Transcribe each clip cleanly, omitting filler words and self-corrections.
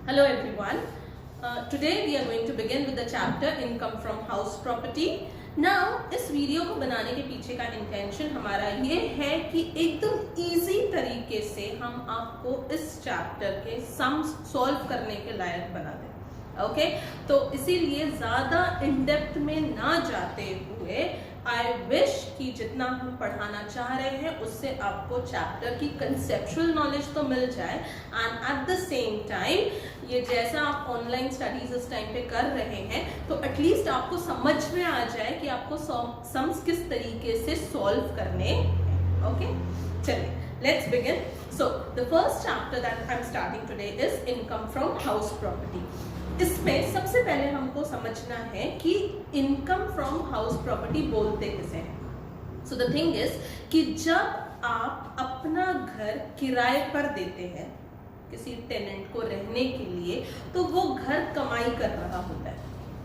Hello everyone. Today we are going to begin with the chapter income from house property. Now इस video को बनाने के पीछे का इंटेंशन हमारा ये है कि एकदम इजी तरीके से हम आपको इस चैप्टर के सम्स सॉल्व करने के लायक बना दें। ओके, तो इसीलिए ज्यादा इन डेप्थ में ना जाते हुए आई विश कि जितना हम पढ़ाना चाह रहे हैं उससे आपको चैप्टर की कंसेप्चुअल नॉलेज तो मिल जाए and at the same time ये जैसा आप ऑनलाइन स्टडीज इस टाइम पे कर रहे हैं तो एटलीस्ट आपको समझ में आ जाए कि आपको सम्स किस तरीके से सॉल्व करने हैं। ओके, चलिए let's begin. So the first chapter that I am starting today is income from house property. इसमें सबसे पहले हमको समझना है कि इनकम फ्रॉम हाउस प्रॉपर्टी बोलते किसे हैं। सो द थिंग इज कि जब आप अपना घर किराए पर देते हैं किसी टेनेंट को रहने के लिए तो वो घर कमाई कर रहा होता है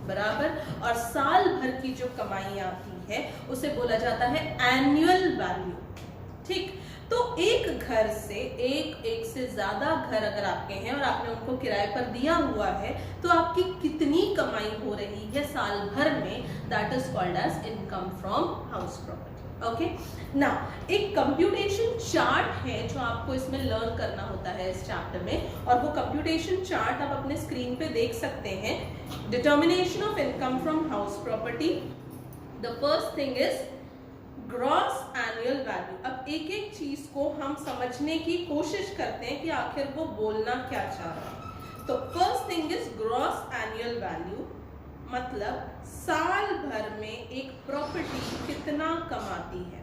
बराबर, और साल भर की जो कमाई आती है उसे बोला जाता है एनुअल वैल्यू। ठीक, तो एक घर से एक से ज्यादा घर अगर आपके हैं और आपने उनको किराए पर दिया हुआ है तो आपकी कितनी कमाई हो रही है साल भर में, that is called as income from house property. Okay, now एक कंप्यूटेशन चार्ट है जो आपको इसमें लर्न करना होता है इस चैप्टर में, और वो कंप्यूटेशन चार्ट आप अपने स्क्रीन पे देख सकते हैं। Determination of income from house property, the first thing is gross annual value. अब एक एक चीज को हम समझने की कोशिश करते हैं कि आखिर वो बोलना क्या चाह रहा है। तो first thing is gross annual value, मतलब साल भर में एक प्रॉपर्टी कितना कमाती है।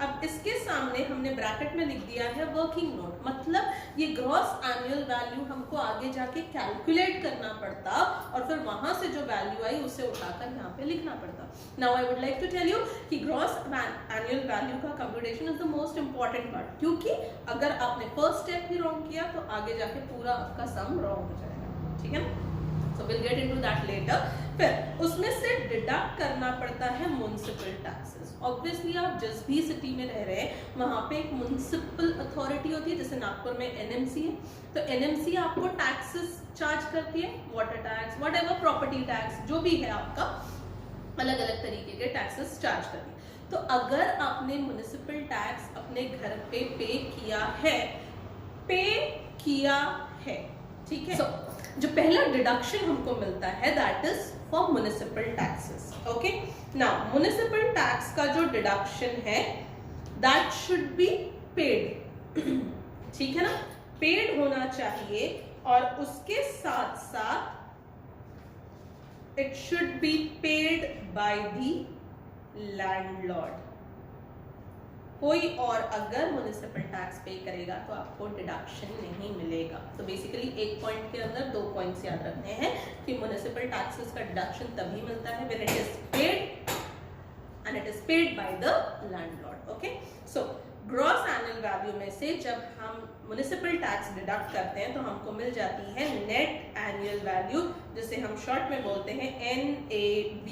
अब इसके सामने हमने ब्रैकेट में लिख दिया है वर्किंग नोट, मतलब ये ग्रॉस एनुअल वैल्यू हमको आगे जाके कैलकुलेट करना पड़ता और फिर वहां से जो वैल्यू आई उसे उठाकर यहाँ पे लिखना पड़ता। Now I would like to tell you कि ग्रॉस एनुअल वैल्यू का computation is the most important part, क्योंकि अगर आपने फर्स्ट स्टेप ही रॉन्ग किया तो आगे जाके पूरा आपका सम रॉन्ग हो जाएगा। ठीक है, so will get into that letter. फिर उसमें से डिडक्ट करना पड़ता है म्युनिसिपल टैक्सेस। ऑब्वियसली आप जिस भी सिटी में रह रहे हैं वहां पे एक म्युनिसिपल अथॉरिटी होती है, जैसे नागपुर में एनएमसी है, तो एनएमसी आपको टैक्सेस चार्ज करती है, water tax, whatever, property tax, जो भी है आपका अलग अलग तरीके के टैक्सेस चार्ज करती है। तो अगर आपने म्युनिसिपल टैक्स अपने घर पे किया है, ठीक है, जो पहला डिडक्शन हमको मिलता है that is for municipal taxes. Okay, now municipal tax का जो डिडक्शन है दैट शुड बी पेड। ठीक है ना, पेड होना चाहिए, और उसके साथ साथ it should be paid by the landlord. कोई और अगर म्युनिसिपल टैक्स पे करेगा तो आपको डिडक्शन नहीं मिलेगा। तो बेसिकली एक पॉइंट के अंदर 2 पॉइंट्स याद रखने हैं कि म्युनिसिपल टैक्सेस का डिडक्शन तभी मिलता है when it is paid and it is paid by the landlord. Okay, so gross annual value में से जब हम म्युनिसिपल टैक्स डिडक्ट करते हैं तो हमको मिल जाती है नेट एनुअल वैल्यू, जिसे हम शॉर्ट में बोलते हैं NAV,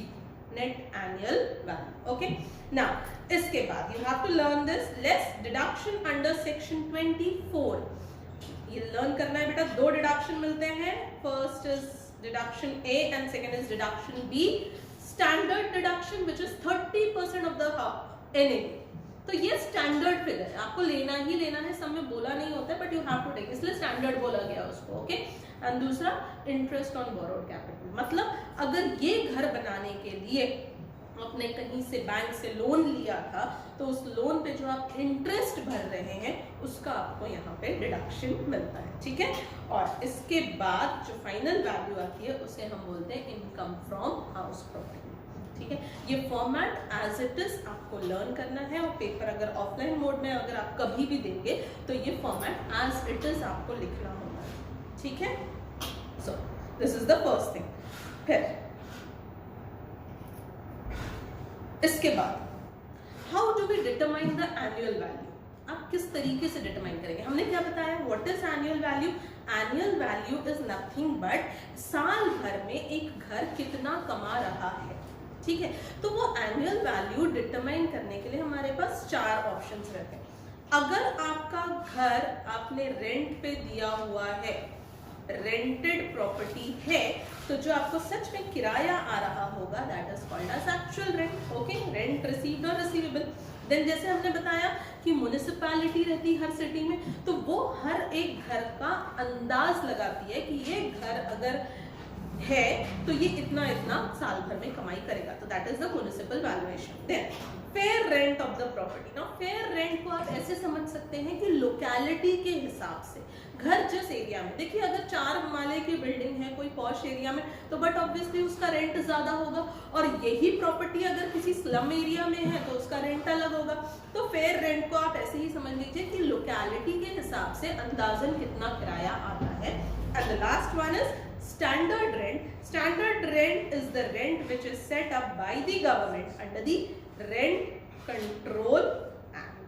net annual value. Okay, now इसके बाद you have to learn this less deduction under section 24। ये लर्न करना है बेटा। 2 डिडक्शन मिलते हैं, first is deduction A and second is deduction B। Standard deduction which is 30% of the NAV। तो ये स्टैंडर्ड फिगर है, आपको लेना ही लेना है, सब में बोला नहीं होता है but you have to take, इसलिए स्टैंडर्ड बोला गया उसको। ओके, एंड दूसरा इंटरेस्ट ऑन बोरोड कैपिटल, मतलब अगर ये घर बनाने के लिए आपने कहीं से बैंक से लोन लिया था तो उस लोन पे जो आप इंटरेस्ट भर रहे हैं उसका आपको यहाँ पे डिडक्शन मिलता है। ठीक है, और इसके बाद जो फाइनल वैल्यू आती है उसे हम बोलते हैं इनकम फ्रॉम हाउस प्रॉपर्टी। ठीक है, ये फॉर्मेट एज इट इज आपको लर्न करना है, और पेपर अगर ऑफलाइन मोड में अगर आप कभी भी देंगे तो ये फॉर्मेट एज इट इज आपको लिखना होगा। ठीक है, so this is the first thing. फिर इसके बाद how do we determine the annual value, आप किस तरीके से डिटरमाइन करेंगे। हमने क्या बताया, what is annual value. Annual value is nothing but साल भर में एक घर कितना कमा रहा है। ठीक है, तो वो एनुअल वैल्यू डिटरमाइन करने के लिए हमारे पास 4 ऑप्शंस रहते हैं। अगर आपका घर आपने रेंट पे दिया हुआ है, रेंटेड प्रॉपर्टी है तो जो आपको सच में किराया आ रहा होगा that is called as actual rent. Okay, rent received और रिसीवेबल। देन जैसे हमने बताया कि म्युनिसिपैलिटी रहती है हर सिटी में, तो वो हर एक घर का अंदाज लगाती है कि ये घर अगर है तो ये इतना इतना साल भर में कमाई करेगा, तो that is the municipal valuation. Then fair rent of the property. Now fair rent को आप ऐसे समझ सकते हैं कि लोकेलिटी के हिसाब से घर जिस एरिया में, देखिए अगर 4 माले की बिल्डिंग है कोई पॉश एरिया में तो बट ऑब्वियसली उसका रेंट ज्यादा होगा, और यही प्रॉपर्टी अगर किसी स्लम एरिया में है तो उसका रेंट अलग होगा। तो फेयर रेंट को आप ऐसे ही समझ लीजिए कि लोकेलिटी के हिसाब से अंदाजन कितना किराया आता है। And the last one is standard rent. Standard rent is the rent which is set up by the government under the Rent Control Act.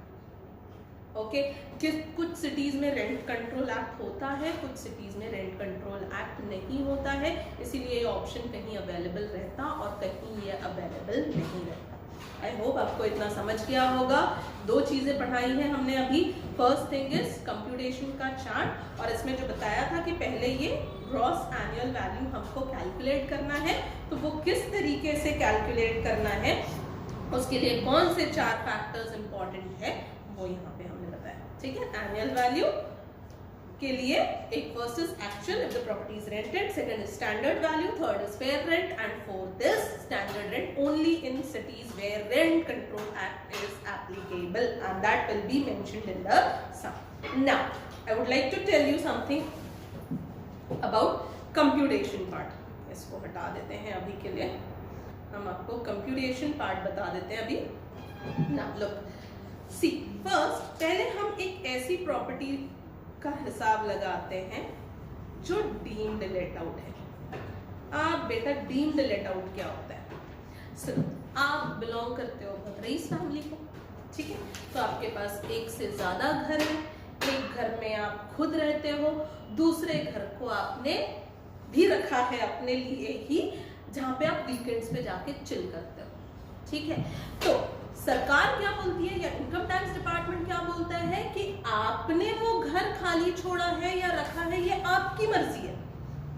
Okay, कुछ सिटीज में रेंट कंट्रोल एक्ट होता है, कुछ सिटीज में रेंट कंट्रोल एक्ट नहीं होता है, इसीलिए ये ऑप्शन कहीं अवेलेबल रहता और कहीं ये अवेलेबल नहीं रहता। आई होप आपको इतना समझ गया होगा। 2 चीजें पढ़ाई हैं हमने अभी। फर्स्ट थिंग इज कंप्यूटेशन का चार्ट, और इसमें जो बताया था कि पहले ये ग्रॉस एनुअल वैल्यू हमको कैलकुलेट करना है, तो वो किस तरीके से कैलकुलेट करना है, उसके लिए कौन से 4 फैक्टर्स इंपॉर्टेंट है वो यहाँ पे हमने बताया। ठीक है, एनुअल वैल्यू के लिए एक first is actual if the property is rented, second is standard value, third is fair rent and fourth is standard rent only in cities where rent control act is applicable and that will be mentioned in the sum. Now I would like to tell you something about computation part. इसको हटा देते हैं अभी के लिए, हम आपको computation part बता देते हैं अभी। नाउ लुक सी, फर्स्ट पहले हम एक ऐसी प्रॉपर्टी का हिसाब लगाते हैं जो डीम्ड लेट आउट है। आप बेटा डीम्ड लेट आउट क्या होता है? सुनो, आप बिलोंग करते हो रईस फैमिली को, ठीक है, तो आपके पास एक से ज्यादा घर है, एक घर में आप खुद रहते हो, दूसरे घर को आपने भी रखा है अपने लिए ही, जहां पे आप वीकेंड्स पे जाके चिल करते हो। ठीक है, तो सरकार क्या बोलती है या इनकम टैक्स डिपार्टमेंट क्या बोलता है कि आपने वो घर खाली छोड़ा है या रखा है ये आपकी मर्जी है,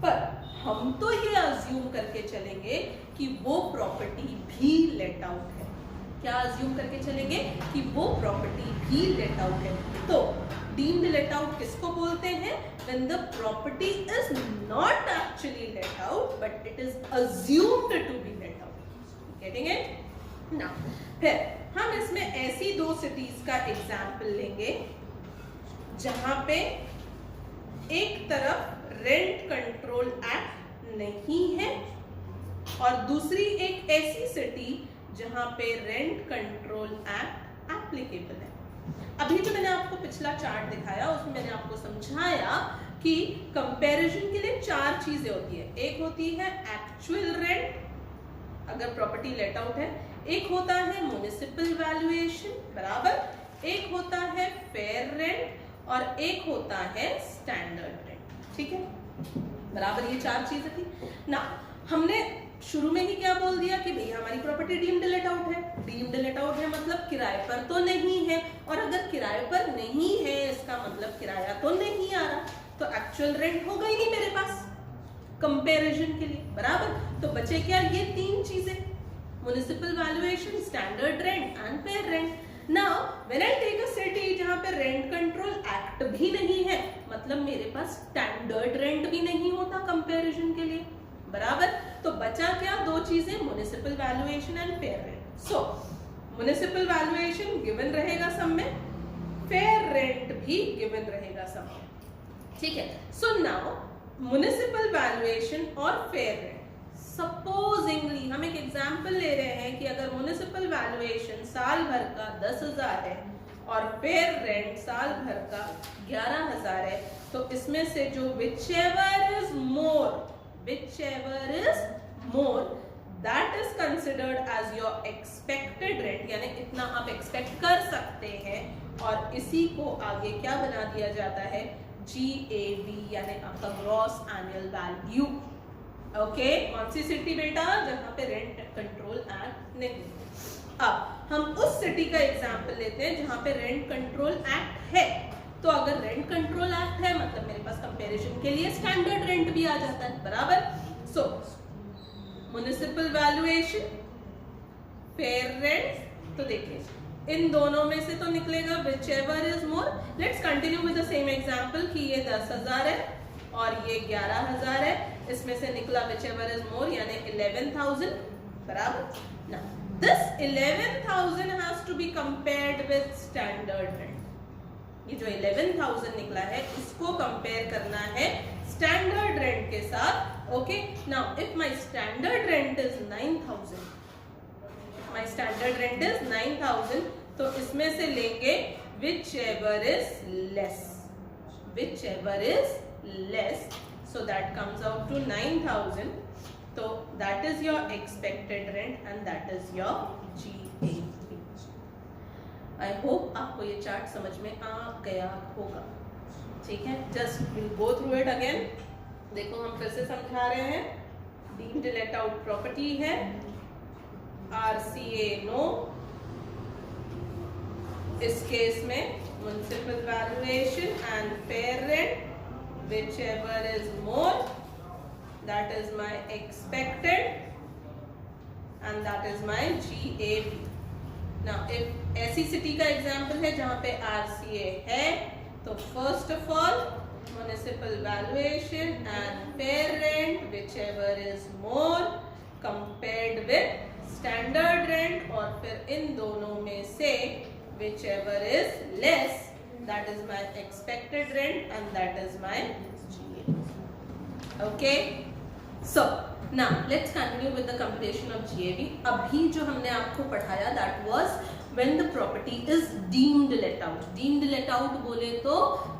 पर हम तो ये अज्यूम करके चलेंगे कि वो प्रॉपर्टी भी लेट आउट है। क्या अज्यूम करके चलेंगे? कि वो प्रॉपर्टी भी लेट आउट है। तो डीम्ड लेट आउट किसको बोलते हैं? when the property is not actually let out but it is assumed to be let out. Getting it? Now, फिर हम इसमें ऐसी 2 सिटीज का एग्जाम्पल लेंगे जहां पे एक तरफ रेंट कंट्रोल एक्ट नहीं है और दूसरी एक ऐसी सिटी जहां पे रेंट कंट्रोल एक्ट एप्लीकेबल है। अभी जो मैंने आपको पिछला चार्ट दिखाया उसमें मैंने आपको समझाया कि कंपैरिजन के लिए 4 चीजें होती है। एक होती है एक्चुअल रेंट अगर प्रॉपर्टी लेट आउट है, एक होता है म्युनिसिपल वैल्यूएशन बराबर, एक होता है फेयर रेंट और एक होता है स्टैंडर्ड रेंट। ठीक है, बराबर ये 4 चीजें थी ना। हमने शुरू में ही क्या बोल दिया कि भैया हमारी प्रॉपर्टी डीम्ड लेट आउट है। डीम्ड लेट आउट है मतलब किराए पर तो नहीं है, और अगर किराए पर नहीं है इसका मतलब किराया तो नहीं आ रहा, तो एक्चुअल रेंट होगा ही नहीं मेरे पास कंपैरिजन के लिए बराबर। तो बचे क्या? ये 3 चीजें, municipal valuation, standard rent and fair rent. Now when I take a city जहां पे रेंट कंट्रोल एक्ट भी नहीं है, मतलब मेरे पास स्टैंडर्ड रेंट भी नहीं होता कंपैरिजन के लिए बराबर। तो बचा क्या? 2 चीजें, municipal valuation and fair rent. So municipal valuation given रहेगा सब में, फेयर रेंट भी गिवन रहेगा सब में। ठीक है, सो नाउ म्युनिसिपल वैल्यूएशन और फेयर रेंट, सपोजिंगली हम एक एग्जांपल ले रहे हैं कि अगर म्युनिसिपल वैल्यूएशन साल भर का 10,000 है और फेयर रेंट साल भर का 11,000 है, तो इसमें से जो whichever is more that is considered as your expected rent, यानी इतना आप एक्सपेक्ट कर सकते हैं, और इसी को आगे क्या बना दिया जाता है? GAV यानी आपका ग्रॉस एनुअल वैल्यू। ओके, कौन सी सिटी बेटा? जहां पे रेंट कंट्रोल एक्ट नहीं। अब हम उस सिटी का एग्जांपल लेते हैं जहां पे रेंट कंट्रोल एक्ट है। तो अगर रेंट कंट्रोल एक्ट है मतलब मेरे पास कंपैरिजन के लिए स्टैंडर्ड रेंट भी आ जाता है, बराबर। सो म्युनिसिपल वैल्यूएशन, फेयर रेंट, तो देखिए इन दोनों में से तो निकलेगा whichever is more. Let's continue with the same example कि ये 10,000 है और ये 11,000 है, इसमें से निकला विच एवर इज मोर यानी 11,000, बराबर। Now this 11,000 has to be compared with standard rent। ये जो 11,000 निकला है इसको कंपेयर करना है स्टैंडर्ड रेंट के साथ। Okay, now if my standard rent is 9,000, my standard rent is 9,000, तो इसमें से लेंगे whichever is less, which ever is less, so that comes out to 9,000, so that is your expected rent and that is your GAV। I hope आपको ये chart समझ में आ गया होगा, ठीक है। Just will go through it again. देखो हम फिर से समझा रहे हैं, डीम्ड लेट आउट प्रॉपर्टी है, RCA नो, इस केस में municipal valuation and fair rent, whichever is more that is my expected and that is my GAV। now if ऐसी सिटी का एग्जांपल है जहां पे RCA है, तो first of all municipal valuation and fair rent whichever is more compared with standard rent, और फिर इन दोनों में से whichever is less that is my expected rent and that is my GAV। okay, so now let's continue with the computation of GAV। अभी जो हमने आपको पढ़ाया that was when the property is deemed let out। deemed let out बोले तो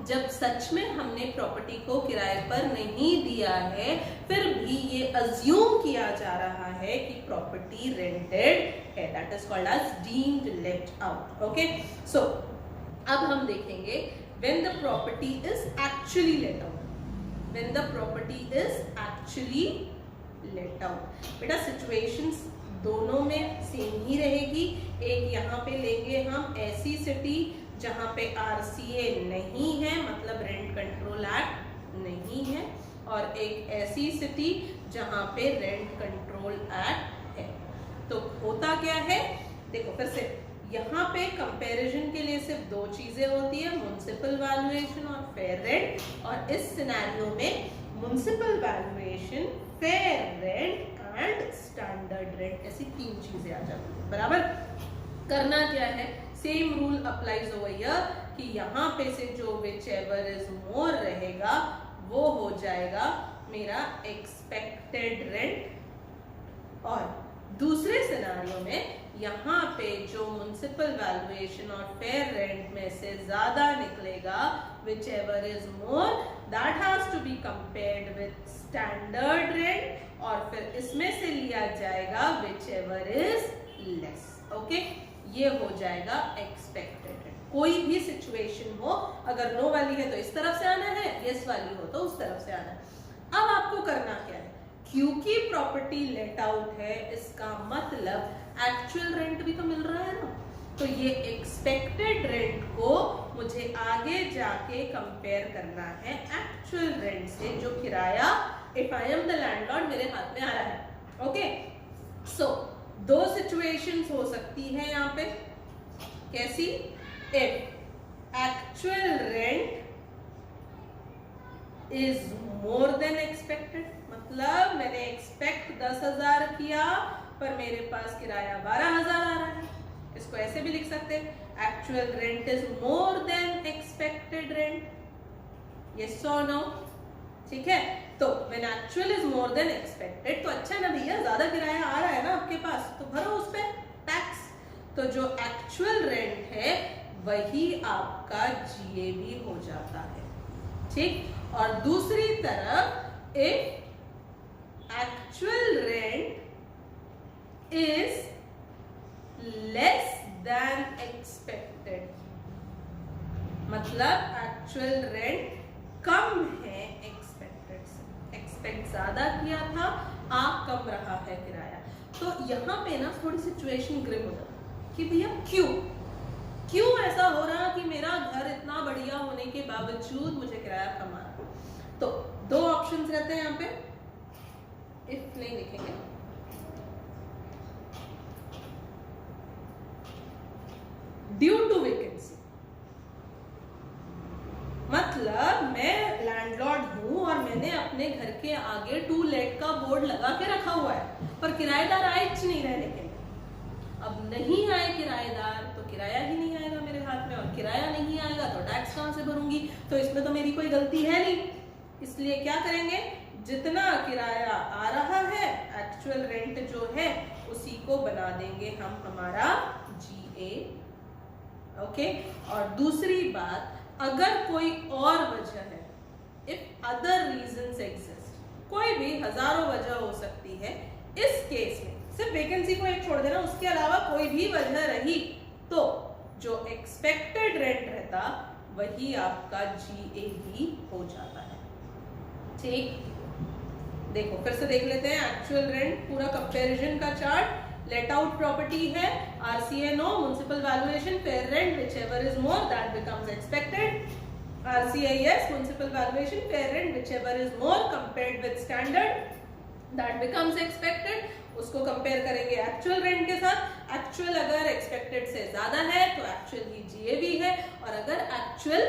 जब सच में हमने प्रॉपर्टी को किराए पर नहीं दिया है, फिर भी ये अज्यूम किया जा रहा है कि प्रॉपर्टी रेंटेड है, that is called as deemed let out। okay, so अब हम देखेंगे when the property is actually let out, when the property is actually let out। बेटा सिचुएशंस दोनों में सेम ही रहेगी। एक यहाँ पे लेंगे हम ऐसी सिटी जहाँ पे RCA नहीं है, मतलब रेंट कंट्रोल एक्ट नहीं है, और एक ऐसी सिटी जहाँ पे रेंट कंट्रोल एक्ट है। तो होता क्या है, देखो फिर से यहाँ पे कंपैरिजन के लिए सिर्फ दो चीजें होती है, म्युनिसिपल वैल्यूएशन और फेयर रेंट, और इस सिनेरियो में municipal valuation, fair rent and standard rent, ऐसी तीन चीजें आ जाती है, बराबर। करना क्या है, same rule applies over here कि यहाँ पे से जो विच एवर इज मोर रहेगा वो हो जाएगा मेरा एक्सपेक्टेड रेंट, और दूसरे सिनेरियो में यहाँ पे जो म्युनिसिपल वैल्यूएशन और फेयर रेंट में से ज्यादा निकलेगा whichever is more that has to be compared with standard rent, और फिर इसमें से लिया जाएगा whichever is less. Okay, ये हो जाएगा एक्सपेक्टेड रेंट। कोई भी सिचुएशन हो, अगर नो वाली है तो इस तरफ से आना है, यस वाली हो तो उस तरफ से आना है। अब आपको करना क्या है, क्योंकि प्रॉपर्टी लेट आउट है, इसका मतलब एक्चुअल रेंट भी तो मिल रहा है ना, तो ये एक्सपेक्टेड रेंट को मुझे आगे जाके कंपेयर करना है एक्चुअल रेंट से, जो किराया if I am the landlord मेरे हाथ में आ रहा है। ओके, सो दो सिचुएशंस हो सकती है यहाँ पे, कैसी, if actual rent is more than expected, मतलब मैंने एक्सपेक्ट 10,000 किया पर मेरे पास किराया 12,000 आ रहा है। इसको ऐसे भी लिख सकते हैं, actual rent is more than expected rent, yes और नो, ठीक है। तो when actual is more than expected, तो अच्छा ना भैया, ज्यादा किराया आ रहा है ना आपके पास, तो भरो उस पे टैक्स। तो जो एक्चुअल रेंट है वही आपका GAV हो जाता है, ठीक। और दूसरी तरफ if actual rent is less than expected, मतलब एक्चुअल रेंट कम है एक्सपेक्टेड से, एक्सपेक्ट ज्यादा किया था, आप कम रहा है किराया। तो यहाँ पे ना थोड़ी सिचुएशन ग्रिप हो जाती कि भैया क्यों, क्यों ऐसा हो रहा कि मेरा घर इतना बढ़िया होने के बावजूद मुझे किराया कम आ रहा? तो दो ऑप्शंस रहते हैं यहाँ पे, इफ नहीं लिखेंगे, ड्यू टू वेकेंसी, मतलब मैं लैंडलॉर्ड हूं और मैंने अपने घर के आगे टू लेट का बोर्ड लगा के रखा हुआ है, पर किराएदार आए नहीं रहने के लिए। अब नहीं आए किराएदार तो किराया ही नहीं आएगा मेरे हाथ में, और किराया नहीं आएगा तो टैक्स कहां से भरूंगी? तो इसमें तो मेरी कोई गलती है नहीं। इसलिए क्या करेंगे, जितना किराया आ रहा है, एक्चुअल रेंट जो है, उसी को बना देंगे हम हमारा GA। ओके। और दूसरी बात, अगर कोई और वजह है, इफ अदर रीजंस एग्जिस्ट, कोई भी हजारों वजह हो सकती है, इस केस में सिर्फ वैकेंसी को एक छोड़ देना, उसके अलावा कोई भी वजह रही तो जो एक्सपेक्टेड रेंट रहता वही आपका GAV हो जाता है। ठीक, देखो फिर से देख लेते हैं एक्चुअल रेंट, पूरा कंपैरिजन का चार्ट। लेट आउट प्रॉपर्टी है, RCA no, municipal valuation, fair rent, whichever is more that becomes expected, RCA yes, municipal valuation, fair rent, whichever is more compared with standard that becomes expected। उसको compare करेंगे actual rent के साथ। Actual अगर expected से ज्यादा है तो actual ही GAV है, और अगर एक्चुअल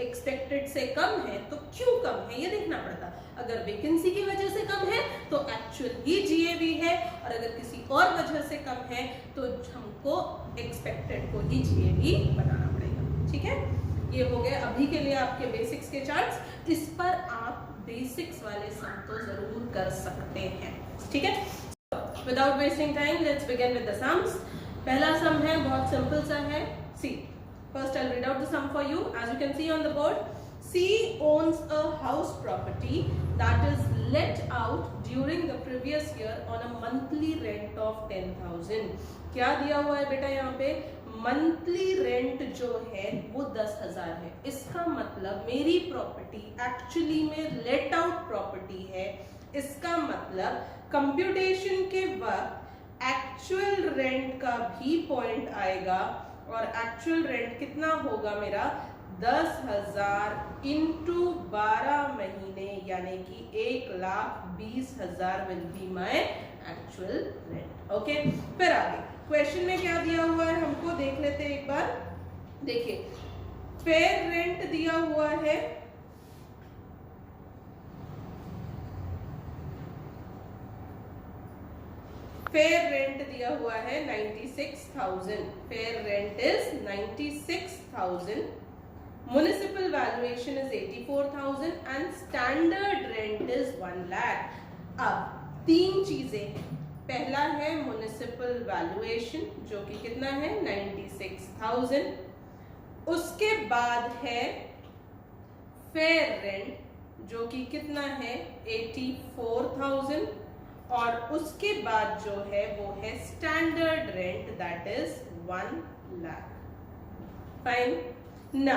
एक्सपेक्टेड से कम है तो क्यों कम है ये देखना पड़ता। अगर वैकेंसी की वजह से कम है तो एक्चुअल ही GAV है, और अगर किसी और वजह से कम है तो हमको एक्सपेक्टेड को ही GAV बनाना पड़ेगा। ठीक है, ये हो गए अभी के लिए आपके बेसिक्स के चार्ट्स। इस पर आप बेसिक्स वाले सम तो जरूर कर सकते हैं। ठीक है, without wasting time let's begin with the sums. पहला सम है, बहुत सिंपल सा है। सी, first I'll read out the sum for you. As you can see on the board, C owns a house property that is let out during the previous year on a monthly rent of 10,000. क्या दिया हुआ है बेटा यहाँ पे? Monthly rent जो है वो 10,000 है। इसका मतलब मेरी प्रॉपर्टी एक्चुअली में लेट आउट प्रॉपर्टी है। इसका मतलब कंप्यूटेशन के वक्त एक्चुअल रेंट का भी पॉइंट आएगा, और एक्चुअल रेंट कितना होगा मेरा? 10,000 इंटू 12 महीने, यानी कि 1,20,000 will be my actual rent. Okay, फिर आगे क्वेश्चन में क्या दिया हुआ है हमको देख लेते हैं एक बार। देखिए, फेयर रेंट दिया हुआ है फेयर रेंट दिया हुआ है 96,000। Fair rent is 96,000, municipal valuation is 84,000 and standard rent is 1 lakh. अब तीन चीजें हैं। पहला है म्युनिसिपल वैल्यूएशन जो कि कितना है? 96,000। उसके बाद है फेयर रेंट जो कि कितना है? 84,000, और उसके बाद जो है वो है standard rent that is 1 lakh. Fine. ना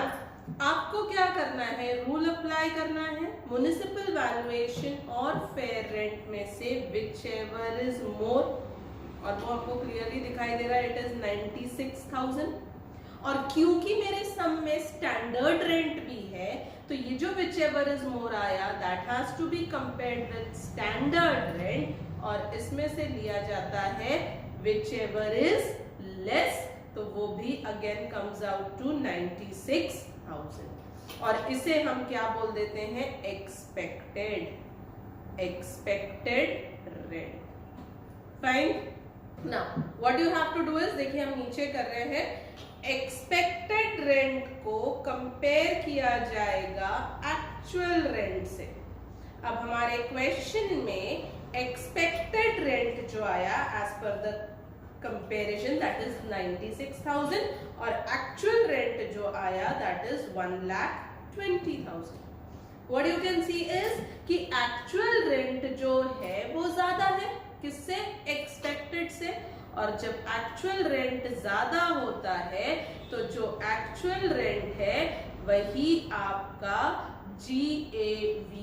आपको क्या करना है? रूल अप्लाई करना है। म्युनिसिपल वैल्यूएशन और फेयर रेंट में से whichever is more, और वो आपको क्लियरली दिखाई दे रहा है, इट इज 96,000। और क्योंकि मेरे सम में स्टैंडर्ड रेंट भी है तो ये जो whichever is more आया that has to be compared with standard rent, और इसमें से लिया जाता है whichever is less, तो वो भी अगेन कम्स आउट टू 96,000, और इसे हम क्या बोल देते हैं? Expected rent. Fine. Now what you have to do is, देखिए हम नीचे कर रहे हैं, एक्सपेक्टेड रेंट को कंपेयर किया जाएगा एक्चुअल रेंट से। अब हमारे क्वेश्चन में एक्सपेक्टेड रेंट जो आया as per the comparison that is 96,000, और एक्चुअल रेंट जो आया that is 1,20,000। What you can see is कि एक्चुअल रेंट जो है वो ज्यादा है किससे? एक्सपेक्टेड से। और जब एक्चुअल रेंट ज्यादा होता है तो जो एक्चुअल रेंट है वही आपका GAV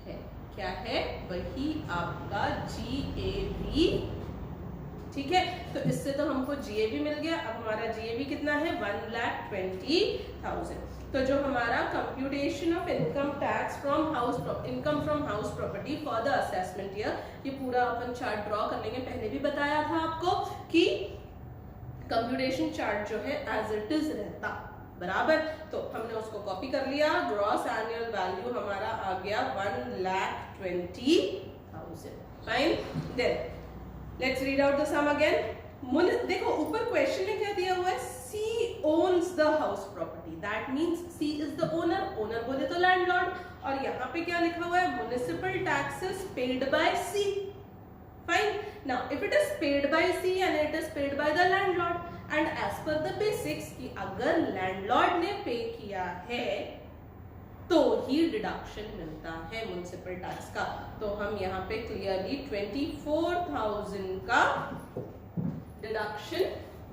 है। क्या है? वही आपका GAV। ठीक है, तो इससे तो हमको जीएबी मिल गया। अब हमारा जीएबी कितना है 1,20,000। तो जो हमारा computation of income tax from house property for the assessment year, ये पूरा अपन चार्ट ड्रॉ कर लेंगे। पहले भी बताया था आपको कि कंप्यूटेशन चार्ट जो है एज इट इज रहता बराबर। तो हमने उसको कॉपी कर लिया। ग्रॉस एनुअल वैल्यू हमारा आ गया 1,20,000। Fine, then let's read out the sum again. देखो ऊपर क्वेश्चन में क्या दिया हुआ है, C owns the house property, that means C is the owner, owner बोले तो लैंडलॉर्ड। और यहाँ पे क्या लिखा हुआ है, municipal taxes paid by C. Fine. Now, if it is paid by C and it is paid by the landlord, and as per the basics कि अगर landlord ने पे किया है तो ही डिडक्शन मिलता है म्युनिसिपल टैक्स का। तो हम यहाँ पे क्लियरली 24,000 का डिडक्शन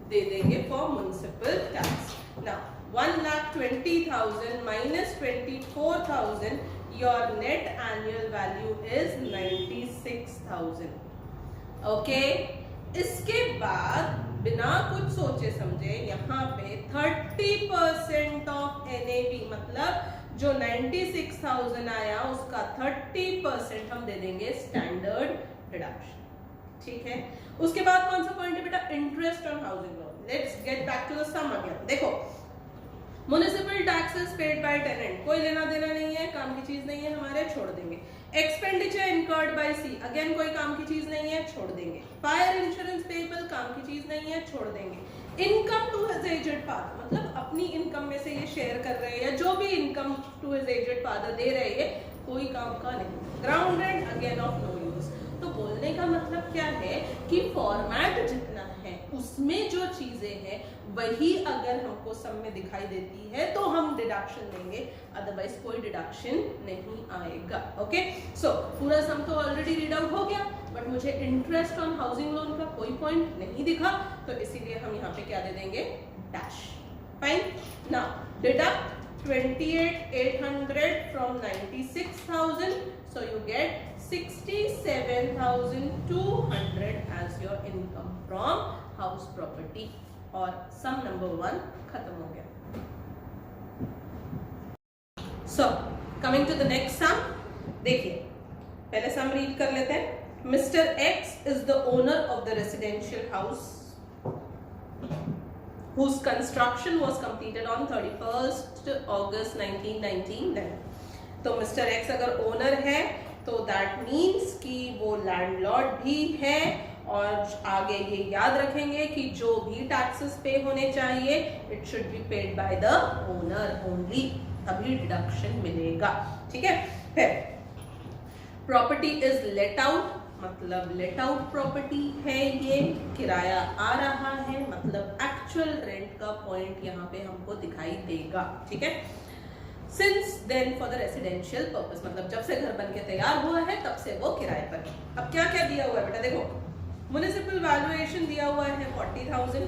दे देंगे for municipal tax. Now, 1,20,000 minus 24,000, your net annual value is 96,000. Okay, इसके बाद बिना कुछ सोचे समझे यहाँ पे 30% ऑफ एनएवी, मतलब जो 96,000 आया उसका 30% हम दे देंगे स्टैंडर्ड डिडक्शन। ठीक है, उसके बाद कौन सा पॉइंट है बेटा, interest on housing loan. Let's get back to the sum again. देखो, municipal taxes paid by tenant, कोई लेना देना नहीं है, काम की चीज नहीं है हमारे, छोड़ देंगे। Expenditure incurred by C, again कोई काम की चीज नहीं है, छोड़ देंगे। फायर इंश्योरेंस पेएबल, काम की चीज नहीं है, छोड़ देंगे। Income to his aged father, मतलब अपनी इनकम में से ये शेयर कर रहे हैं, या जो भी income to his aged father दे रहे हैं, कोई काम का नहीं। Ground rent again of no use. तो बोलने का मतलब क्या है कि फॉर्मेट जितना है उसमें जो चीजें हैं वही अगर हमको सम में दिखाई देती है तो हम डिडक्शन देंगे, अदरवाइज कोई डिडक्शन नहीं आएगा। ओके, सो पूरा सम तो ऑलरेडी रीड आउट हो गया, बट मुझे इंटरेस्ट ऑन हाउसिंग लोन का कोई पॉइंट नहीं दिखा, तो इसीलिए हम यहाँ पे क्या दे देंगे, dash. Fine, now deduct 28,800 from 96,000, so you get 67,200 as your income from house property। और सम नंबर 1 खत्म हो गया। So coming to the next sum, देखिए पहले सम रीड कर लेते हैं। Mister X is the owner of the residential house whose construction was completed on 31st August 1999। तो मिस्टर एक्स अगर ओनर है तो दैट मीन्स कि वो लैंडलॉर्ड भी है, और आगे ये याद रखेंगे कि जो भी टैक्सेस पे होने चाहिए it should be paid by the owner only, तभी डिडक्शन मिलेगा। ठीक है, फिर प्रॉपर्टी इज लेट आउट, मतलब लेट आउट प्रॉपर्टी है, ये किराया आ रहा है, मतलब एक्चुअल रेंट का पॉइंट यहाँ पे हमको दिखाई देगा। ठीक है, since then for the residential purpose, मतलब जब से घर बन के तैयार हुआ है तब से वो किराए पर है। अब क्या क्या दिया हुआ है बेटा, देखो म्युनिसिपल वैल्यूएशन दिया हुआ है 40,000,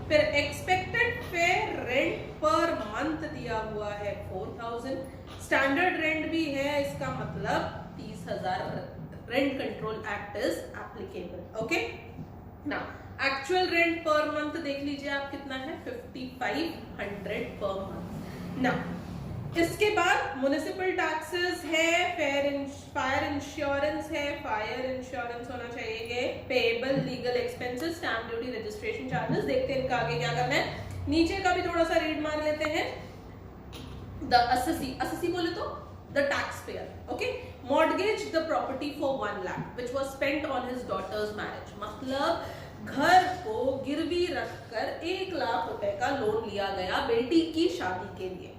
फिर expected fair rent per month दिया हुआ है 4,000, स्टैंडर्ड रेंट भी है, इसका मतलब 30,000 rent control act is applicable. Okay, now actual rent per month देख लीजिए आप कितना है, 5,500 पर मंथ। नाउ इसके बाद म्युनिसिपल टैक्सेस है, फायर इंश्योरेंस है, फायर इंश्योरेंस होना चाहिए, payable legal expenses, stamp duty, registration charges. देखते हैं इनका आगे क्या करना है। नीचे का भी थोड़ा सा रीड मार लेते हैं। द असेसी बोले तो the taxpayer. Okay, mortgage the property for 1 lakh which was spent on his daughter's marriage, मतलब घर को गिरवी रखकर 1 लाख रुपए का लोन लिया गया बेटी की शादी के लिए।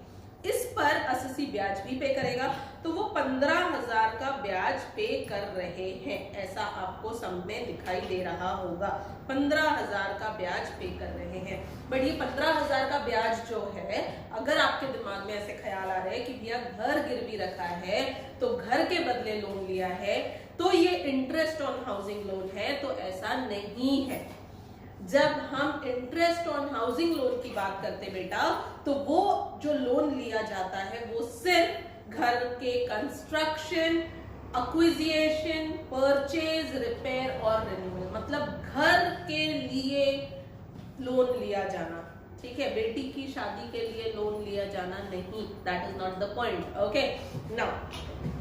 इस पर असेसी ब्याज भी पे करेगा, तो वो 15,000 का ब्याज पे कर रहे हैं, ऐसा आपको सम में दिखाई दे रहा होगा। 15,000 का ब्याज पे कर रहे हैं, बट ये 15,000 का ब्याज जो है, अगर आपके दिमाग में ऐसे ख्याल आ रहे हैं कि भैया घर गिरवी रखा है तो घर के बदले लोन लिया है तो ये इंटरेस्ट ऑन हाउसिंग लोन है, तो ऐसा नहीं है। जब हम इंटरेस्ट ऑन हाउसिंग लोन की बात करते बेटा, तो वो जो लोन लिया जाता है वो सिर्फ घर के कंस्ट्रक्शन, एक्विजिशन, परचेज, रिपेयर और रिन्यूअल, मतलब घर के लिए लोन लिया जाना, ठीक है, बेटी की शादी के लिए लोन लिया जाना नहीं, that is not the point, okay now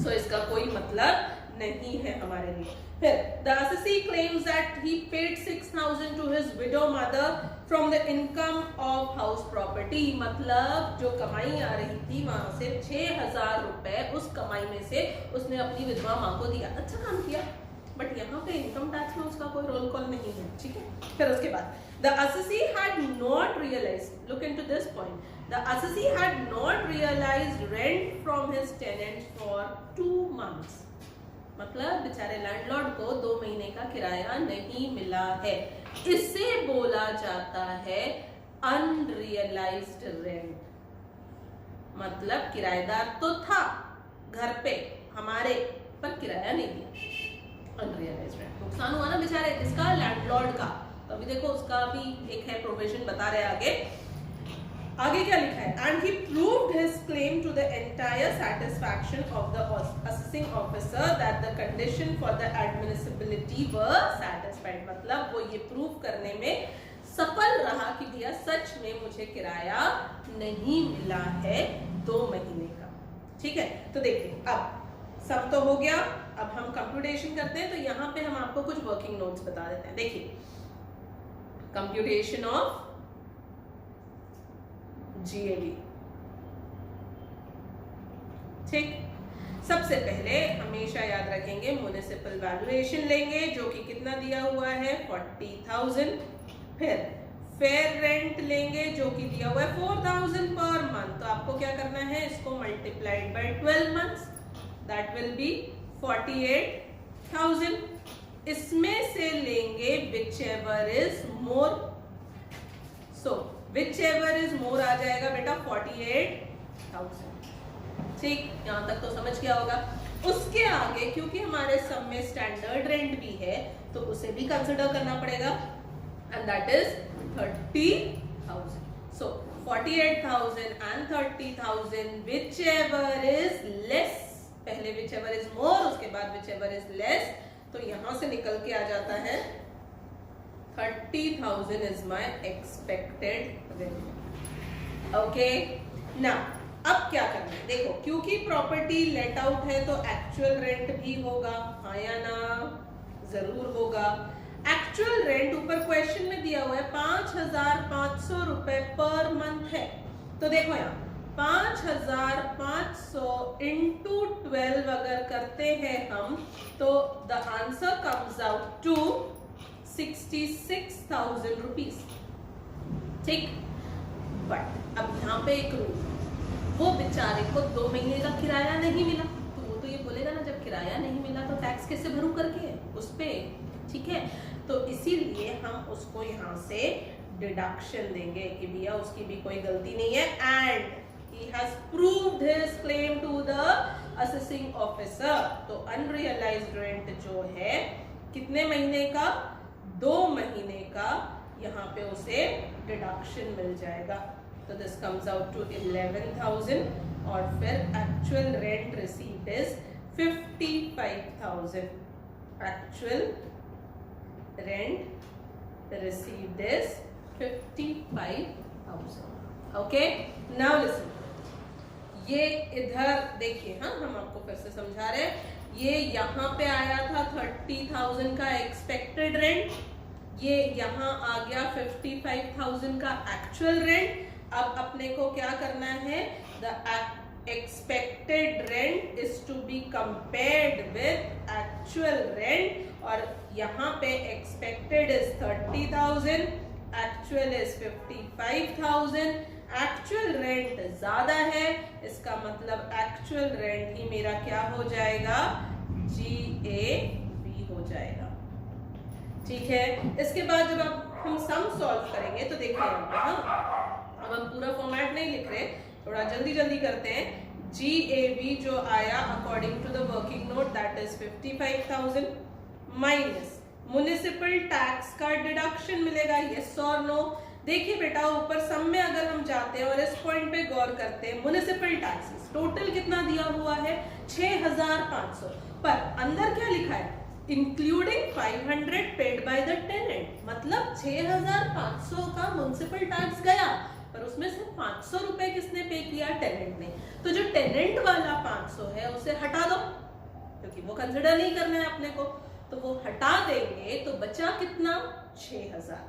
so इसका कोई मतलब नहीं है हमारे लिए। फिर the assessee claims that he paid 6,000 to his widow mother from the income of house property, मतलब जो कमाई आ रही थी वहां से 6,000 रुपए उस कमाई में से उसने अपनी विधवा माँ को दिया। अच्छा काम किया, बट यहाँ पे इनकम टैक्स में उसका कोई रोल कॉल नहीं है, ठीक है। फिर उसके बाद the assessee had not realized, look into this point, the assessee had not realized rent from his tenant for 2 months, मतलब बेचारे लैंडलॉर्ड को 2 महीने का किराया नहीं मिला है। इसे बोला जाता है अनरियलाइज्ड रेंट, मतलब किराएदार तो था घर पे हमारे, पर किराया नहीं दिया, अनरियलाइज्ड रेंट। नुकसान हुआ ना बेचारे इसका, लैंडलॉर्ड का। तो अभी देखो उसका भी एक है प्रोविजन, बता रहे आगे क्या लिखा है, and he proved his claim to the entire satisfaction of the assessing officer that the condition for the admissibility were satisfied, मतलब वो ये प्रूव करने में सफल रहा कि भैया सच में मुझे किराया नहीं मिला है 2 महीने का, ठीक है। तो देखिए अब सब तो हो गया, अब हम कंप्यूटेशन करते हैं। तो यहाँ पे हम आपको कुछ वर्किंग नोट्स बता देते हैं। देखिए कंप्यूटेशन ऑफ GAV, ठीक। सबसे पहले हमेशा याद रखेंगे म्युनिसिपल वैल्यूएशन लेंगे जो कि कितना दिया हुआ है 40,000। फिर फेयर रेंट लेंगे जो कि दिया हुआ है 4,000 पर मंथ। तो आपको क्या करना है, इसको multiplied by 12 months, that will be 48,000। इसमें से लेंगे whichever is more, so whichever is more आ जाएगा बेटा 48,000, ठीक। यहां तक तो समझ गया होगा। उसके आगे क्योंकि हमारे सब में स्टैंडर्ड रेंट भी है तो उसे भी कंसिडर करना पड़ेगा, and that is 30,000। So 48,000 and 30,000, which ever is less, पहले विच एवर इज मोर, उसके बाद विच एवर इज लेस, तो यहां से निकल के आ जाता है 30,000 is my expected revenue, okay। now अब क्या करना है, देखो क्योंकि प्रॉपर्टी लेट आउट है तो एक्चुअल रेंट भी होगा, हाँ या ना, जरूर होगा। एक्चुअल रेंट ऊपर क्वेश्चन में दिया हुआ है 5,500 रुपए पर मंथ है। तो देखो यहाँ 5,500 इंटू 12 अगर करते हैं हम तो the answer comes out to 66,000 rupees, ठीक। बट अब यहाँ पे एक रूल, वो बेचारे को 2 महीने का किराया नहीं मिला तो वो तो ये बोलेगा ना जब किराया नहीं मिला तो टैक्स कैसे भरूं करके उस पे, ठीक है। तो इसीलिए हम उसको यहाँ से डिडक्शन देंगे कि भैया उसकी भी कोई गलती नहीं है, and he has proved his claim to the assessing officer। तो अनरियलाइज्ड रेंट जो है कितने महीने का, 2 महीने का, यहाँ पे उसे डिडक्शन मिल जाएगा। तो दिस कम्स आउट टू 11,000 और फिर actual rent received is 55,000। Actual rent received is 55,000, okay. Now listen, ये इधर देखिए, हाँ हम आपको फिर से समझा रहे हैं। ये यहाँ पे आया था 30,000 का एक्सपेक्टेड रेंट, ये यहाँ आ गया 55,000 का एक्चुअल रेंट। अब अपने को क्या करना है, the expected rent is to be compared with actual rent, और यहाँ पे expected is 30,000, actual is 55,000। Actual rent ज्यादा है, इसका मतलब एक्चुअल रेंट ही मेरा क्या हो जाएगा, GAV हो जाएगा, ठीक है। इसके बाद जब आप हम सम सॉल्व करेंगे तो देखिए अब हम पूरा फॉर्मेट नहीं लिख रहे, थोड़ा जल्दी जल्दी करते हैं। GAV जो आया according to the working note that is 55,000 minus municipal tax का डिडक्शन मिलेगा, यस और नो। देखिए बेटा, ऊपर सम में अगर हम जाते हैं और इस पॉइंट पे गौर करते हैं, म्युनिसिपल टैक्सेस टोटल कितना दिया हुआ है 6500, पर अंदर क्या लिखा है, including 500 paid by the tenant, मतलब 6500 का म्युनिसिपल टैक्स गया, पर उसमें से 500 रुपए किसने पे किया, टेनेंट ने। तो जो टेनेंट वाला 500 है उसे हटा दो, क्योंकि वो कंसिडर नहीं करना है अपने को, तो वो हटा देंगे तो बचा कितना 6000।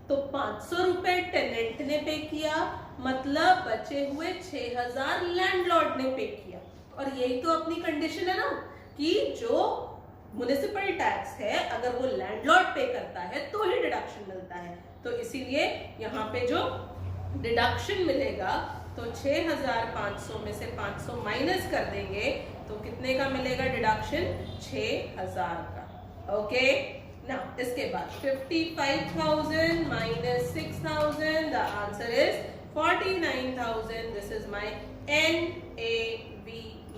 तो 500 रुपए टेनेंट ने पे किया, मतलब बचे हुए 6000 लैंडलॉर्ड ने पे किया। और यही तो अपनी कंडीशन है ना, कि जो म्युनिसिपल टैक्स है अगर वो लैंडलॉर्ड पे करता है तो ही डिडक्शन मिलता है। तो इसीलिए यहाँ पे जो डिडक्शन मिलेगा तो 6500 में से 500 माइनस कर देंगे तो कितने का मिलेगा डिडक्शन, 6000 का। ओके, नाउ इसके बाद 55,000 minus 6,000, the answer is 49,000। This is my NAV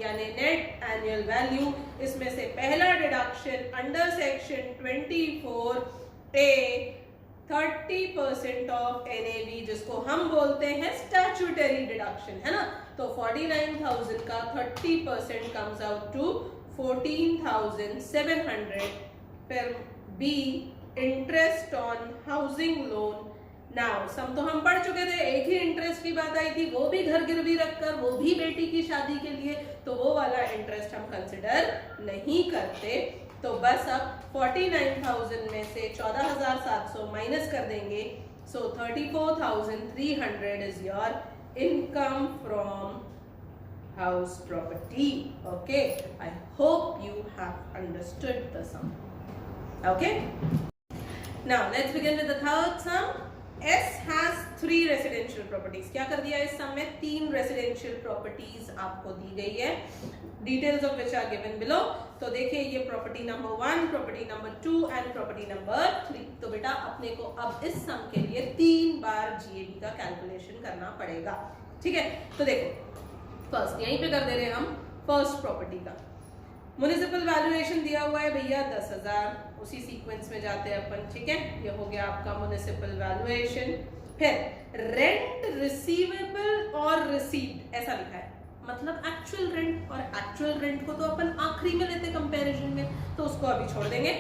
यानी नेट एनुअल वैल्यू। इसमें से पहला deduction under section 24A 30% of NAV, जिसको हम बोलते हैं स्टैट्यूटरी डिडक्शन, है ना। तो 49,000 का 30% कम्स आउट टू 14,700। फिर B interest on housing loan. Now sum तो हम पढ़ चुके थे, एक ही इंटरेस्ट की बात आई थी, वो भी घर गिरवी रखकर, वो भी बेटी की शादी के लिए, तो वो वाला इंटरेस्ट हम कंसिडर नहीं करते। तो बस अब 49,000 में से 14,700 माइनस कर देंगे, so 34,300 is your income from house property. Okay, I hope you have understood the sum. Okay, now let's begin with the third sum. S has 3 residential properties। क्या कर दिया इस सम में, 3 रेसिडेंशियल प्रॉपर्टीज आपको दी गई है, details of which are given below. तो देखिए ये property number 1, property number 2 and property number 3। तो बेटा अपने को अब इस सम के लिए 3 बार GAB का कैलकुलेशन करना पड़ेगा, ठीक है। तो देखो फर्स्ट यहीं पे कर दे रहे हम फर्स्ट प्रॉपर्टी का। म्युनिसिपल वैल्यूएशन दिया हुआ है भैया 10,000, उसी सीक्वेंस में जाते हैं अपन, ठीक है। ये हो गया आपका म्युनिसिपल वैल्यूएशन। फिर रेंट रिसीवेबल और रिसीव्ड ऐसा लिखा है, मतलब एक्चुअल रेंट, और एक्चुअल रेंट को तो अपन आखिरी में लेते कंपैरिजन में, तो उसको अभी छोड़ देंगे।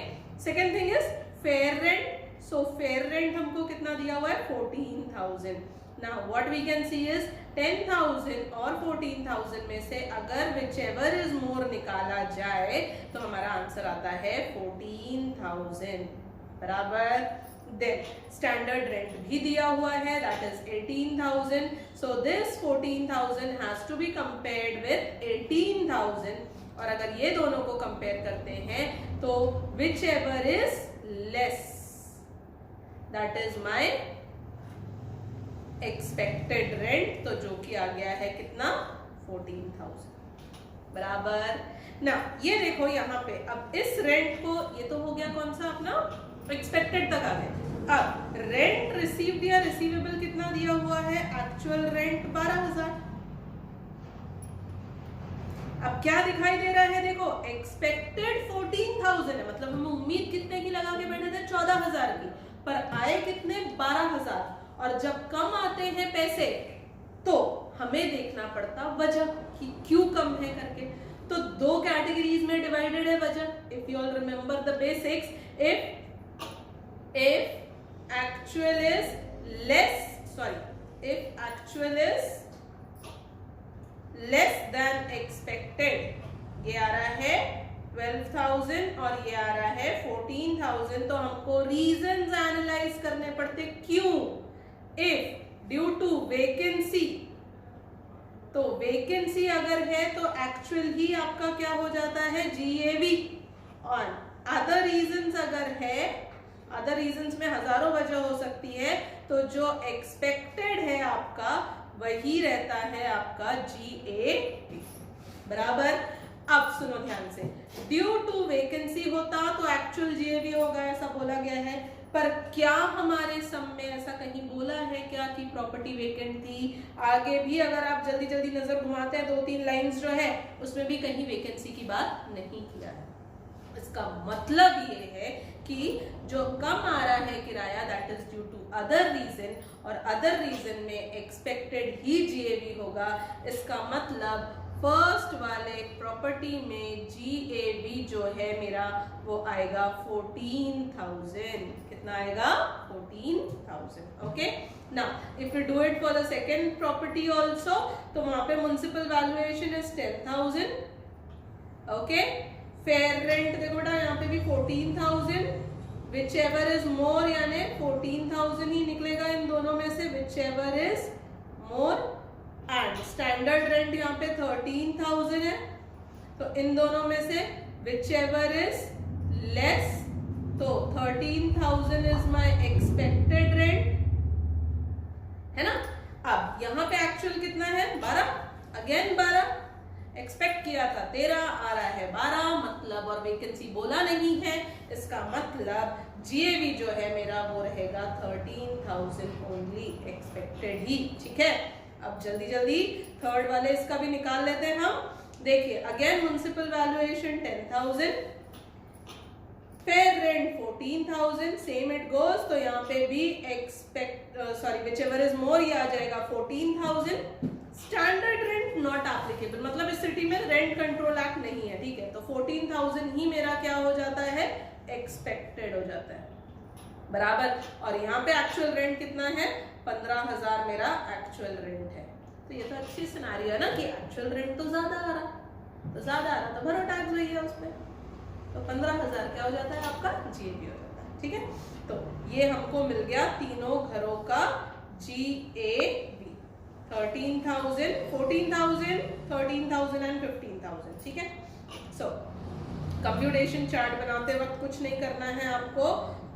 Second thing is fair rent. So fair rent हमको कितना दिया हुआ है 14,000। Now what we can see is 10,000 और 14,000 में से अगर whichever is more निकाला जाए तो हमारा आंसर आता है 14,000, बराबर। देन स्टैंडर्ड रेंट भी दिया हुआ है, that is 18,000. So this 14,000 has to be compared with 18,000, और अगर ये दोनों को कंपेयर करते हैं तो whichever is less, that is my expected rent, तो जो कि आ गया है कितना 14,000, बराबर ना। ये देखो यहाँ पे अब इस रेंट को, ये तो हो गया कौन सा अपना एक्सपेक्टेड तक आ गए। अब रेंट रिसीव्ड या रिसीवेबल कितना दिया हुआ है, एक्चुअल रेंट 12,000। अब क्या दिखाई दे रहा है, देखो एक्सपेक्टेड 14,000 है, मतलब हम उम्मीद कितने की लगा के बैठे थे 14,000 की, पर आए कितने 12,000। और जब कम आते हैं पैसे तो हमें देखना पड़ता वजह कि क्यों कम है करके। तो 2 कैटेगरीज में डिवाइडेड है वजह, if you all remember the basics. If actual is less than expected, ये आ रहा है 12,000 और ये आ रहा है 14,000, तो हमको रीजंस एनालाइज करने पड़ते क्यों। इफ ड्यू टू वेकेंसी, तो वेकेंसी अगर है तो एक्चुअल ही आपका क्या हो जाता है GAV, और अदर रीजंस अगर है, अदर रीजंस में हजारों वजह हो सकती है, तो जो एक्सपेक्टेड है आपका वही रहता है आपका GAV, बराबर। अब सुनो ध्यान से, ड्यू टू वेकेंसी होता तो एक्चुअल GAV होगा, ऐसा बोला गया है, पर क्या हमारे सम में ऐसा कहीं बोला है क्या कि प्रॉपर्टी वेकेंट थी। आगे भी अगर आप जल्दी जल्दी नजर घुमाते हैं 2-3 लाइंस जो है उसमें भी कहीं वेकेंसी की बात नहीं किया है। इसका मतलब ये है कि जो कम आ रहा है किराया that is due to other reason, और अदर रीजन में एक्सपेक्टेड ही जीएवी होगा। इसका मतलब फर्स्ट वाले प्रॉपर्टी में जीएवी जो है मेरा वो आएगा 14,000। कितना आएगा? 14,000। Okay, now if you do it for the second property also, तो वहां पे municipal valuation is 10,000। Okay, fair rent देखो बेटा यहाँ पे भी 14,000, विच एवर इज मोर, यानी 14,000 ही निकलेगा इन दोनों में से, which ever is more. And standard rent यहाँ पे 13,000 है, तो इन दोनों में से विच एवर इज लेस, तो 13,000 इज माई एक्सपेक्टेड रेंट, है ना। अब यहाँ पे एक्चुअल कितना है? 12, अगेन 12, एक्सपेक्ट किया था 13, आ रहा है 12, मतलब, और वैकेंसी बोला नहीं है, इसका मतलब जीएवी जो है मेरा वो रहेगा 13,000 ओनली, एक्सपेक्टेड ही। ठीक है, अब जल्दी जल्दी थर्ड वाले इसका भी निकाल लेते हैं हम। देखिए again municipal valuation 10,000, fair rent 14,000, same it goes, तो यहाँ पे भी विच एवर इज मोर ये आ जाएगा 14,000। स्टैंडर्ड रेंट नॉट एप्लीकेबल, मतलब इस सिटी में रेंट कंट्रोल एक्ट नहीं है, ठीक है, तो 14,000 ही मेरा क्या हो जाता है? एक्सपेक्टेड हो जाता है, बराबर। और यहाँ पे एक्चुअल रेंट कितना है? 15,000 मेरा एक्चुअल रेंट है। तो ये तो अच्छी सिनेरियो है ना कि एक्चुअल रेंट तो ज्यादा आ रहा, तो ज्यादा आ रहा तो भरो टैक्स भैया उस पर, तो 15,000 क्या हो जाता है आपका? जीएवी हो जाता है। ठीक है, तो ये हमको मिल गया तीनों घरों का जीएवी, 13,000, 14,000, 13,000 एंड 15,000। ठीक है, सो कंप्यूटेशन चार्ट बनाते वक्त कुछ नहीं करना है आपको,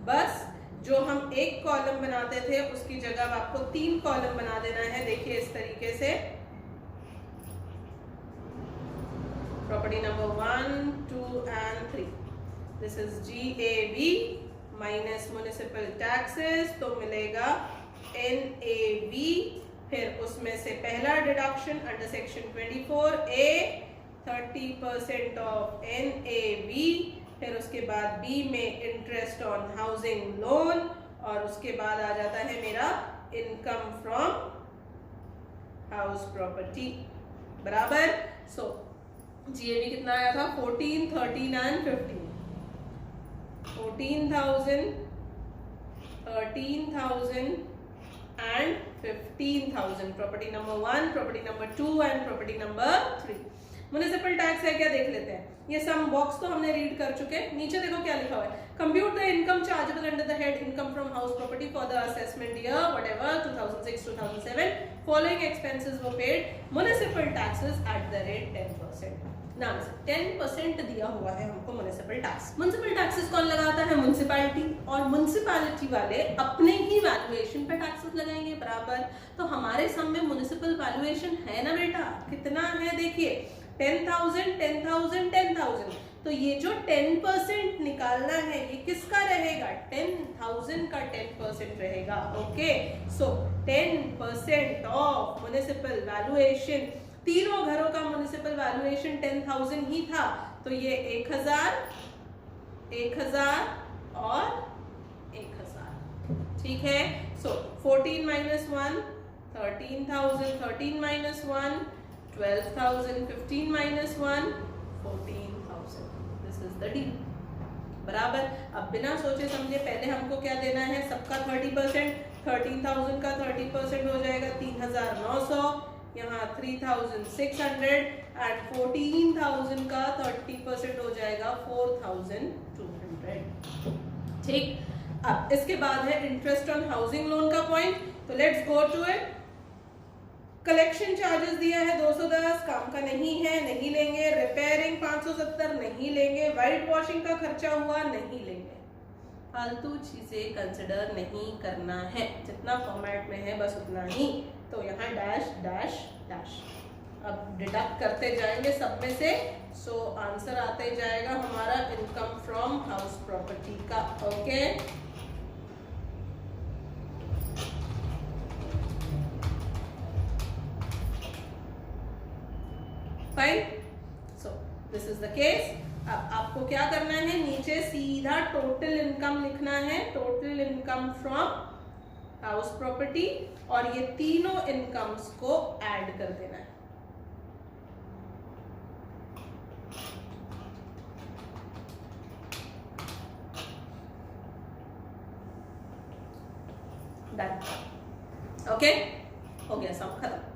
बस जो हम एक कॉलम बनाते थे उसकी जगह आपको 3 कॉलम बना देना है। देखिए इस तरीके से, property number 1, 2 and 3, this is GAV minus municipal taxes, तो मिलेगा एनएवी, फिर उसमें से पहला deduction under section 24A 30% of NAV, फिर उसके बाद बी में इंटरेस्ट ऑन हाउसिंग लोन, और उसके बाद आ जाता है मेरा इनकम फ्रॉम हाउस प्रॉपर्टी, बराबर। सो जीएवी कितना आया था? 14, 13 and 15, 14,000, 13,000 and 15,000, property number 1, property number 2 and property number 3। Municipal tax है क्या? देख लेते हैं। ये सम बॉक्स तो हमने रीड कर चुके, नीचे देखो क्या लिखा हुआ है, compute the income chargeable under the head income from house property for the assessment year whatever 2006 2007, following expenses were paid municipal taxes at the rate 10%। नाम से 10% दिया हुआ है हमको म्युनिसिपल टैक्स। म्युनिसिपल टैक्सेस कौन लगाता है? म्युनिसिपैलिटी, और म्युनिसिपैलिटी वाले अपने ही वैल्यूएशन पे टैक्सेस लगाएंगे, बराबर। तो हमारे सम में म्युनिसिपल वैल्यूएशन है ना बेटा, कितना है? देखिए 10,000, 10,000, 10,000, तो ये जो 10% निकालना है ये किसका रहेगा? 10,000 का 10% रहेगा। Okay, so 10% of municipal valuation, तीनों घरों का म्युनिसिपल वैल्यूएशन 10,000 ही था, तो ये 1,000, 1,000 और 1,000। ठीक है, सो 14 minus 1, 13,000, 13 minus 1, 12,000, 15 minus 1, 14,000। This is the deal, बराबर। अब बिना सोचे समझे पहले हमको क्या देना है? सबका 30%, 13,000 का 30% हो जाएगा 3,900, यहाँ 3,600 एंड 14,000 का 30% हो जाएगा 4,200। ठीक, अब इसके बाद है इंटरेस्ट ऑन हाउसिंग लोन का पॉइंट, तो let's go to it. Collection charges दिया है 210, काम का नहीं है, नहीं लेंगे। रिपेयरिंग 570 नहीं लेंगे। वाइट वॉशिंग का खर्चा हुआ नहीं लेंगे। फालतू चीजें कंसिडर नहीं करना है, जितना फॉर्मेट में है बस उतना ही। तो यहाँ डैश डैश डैश, अब डिडक्ट करते जाएंगे सब में से, सो आंसर आते जाएगा हमारा इनकम फ्रॉम हाउस प्रॉपर्टी का। Okay, fine. So this is is the case. अब आपको क्या करना है, नीचे सीधा टोटल इनकम लिखना है, total income from house property, और ये तीनों इनकम्स को ऐड कर देना है। डन, ओके, हो गया सब खत्म।